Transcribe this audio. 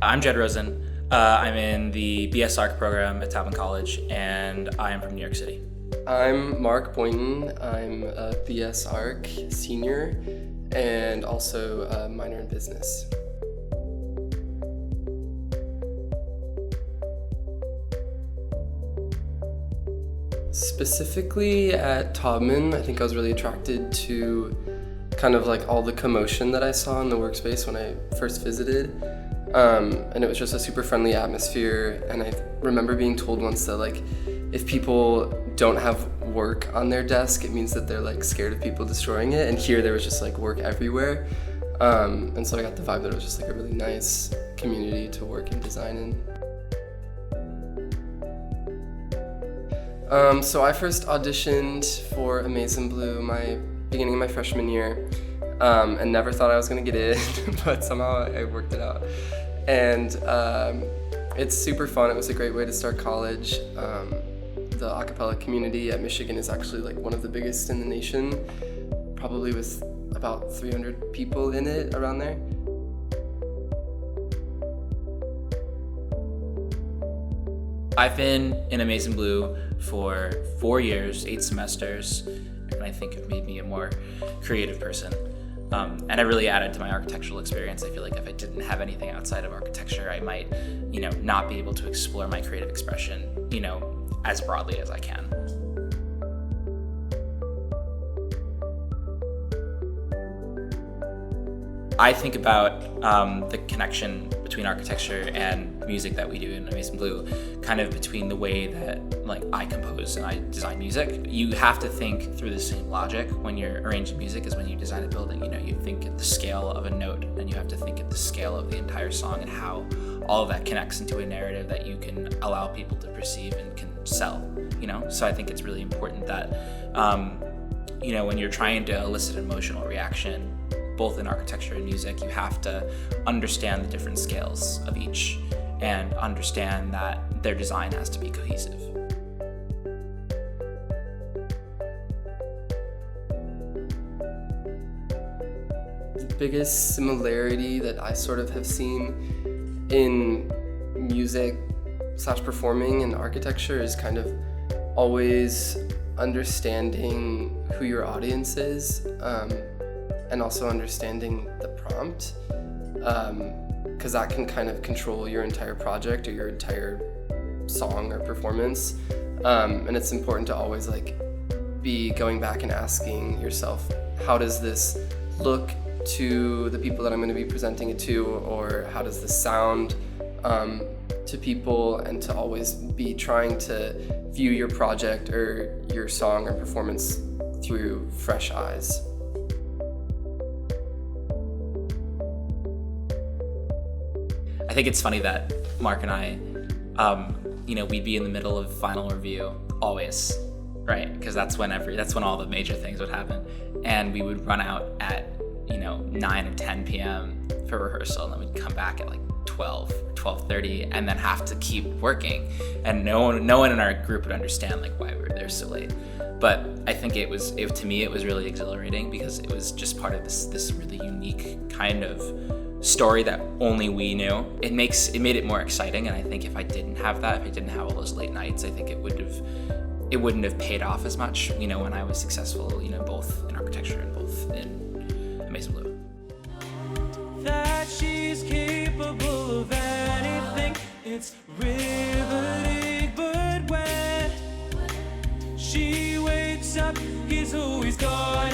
I'm Jed Rosen. I'm in the BS Arc program at Taubman College, and I am from New York City. I'm Mark Boynton. I'm a BS Arc senior and also a minor in business. Specifically at Taubman, I think I was really attracted to kind of like all the commotion that I saw in the workspace when I first visited. And it was just a super friendly atmosphere. And I remember being told once that like if people don't have work on their desk, it means that they're like scared of people destroying it. And here there was just like work everywhere. And so I got the vibe that it was just like a really nice community to work and design in. So I first auditioned for Amazing Blue beginning of my freshman year, and never thought I was gonna get in, but somehow I worked it out. And it's super fun. It was a great way to start college. The a cappella community at Michigan is actually like one of the biggest in the nation, probably with about 300 people in it around there. I've been in Amazing Blue for 4 years, 8 semesters, and I think it made me a more creative person. And it really added to my architectural experience. I feel like if I didn't have anything outside of architecture, I might, not be able to explore my creative expression, as broadly as I can. I think about the connection between architecture and music that we do in Amazing Blue, kind of between the way that I compose and I design music. You have to think through the same logic when you're arranging music as when you design a building. You think at the scale of a note, and you have to think at the scale of the entire song and how all of that connects into a narrative that you can allow people to perceive and can sell. So I think it's really important that when you're trying to elicit an emotional reaction, both in architecture and music, you have to understand the different scales of each and understand that their design has to be cohesive. The biggest similarity that I sort of have seen in music / performing and architecture is kind of always understanding who your audience is, and also understanding the prompt, because that can kind of control your entire project or your entire song or performance. And it's important to always be going back and asking yourself, how does this look to the people that I'm going to be presenting it to, or how does this sound to people, and to always be trying to view your project or your song or performance through fresh eyes. I think it's funny that Mark and I, we'd be in the middle of final review always, right? Because that's when all the major things would happen, and we would run out at 9 or 10 p.m. for rehearsal, and then we'd come back at 12, 12:30, and then have to keep working. And no one in our group would understand why we were there so late. But I think to me it was really exhilarating, because it was just part of this really unique kind of story that only we knew. It made it more exciting, and I think if I didn't have all those late nights, I think it wouldn't have paid off as much, when I was successful, both in architecture and both in Amazing Blue. That she's capable of anything, it's riveting, but when she wakes up, he's always gone.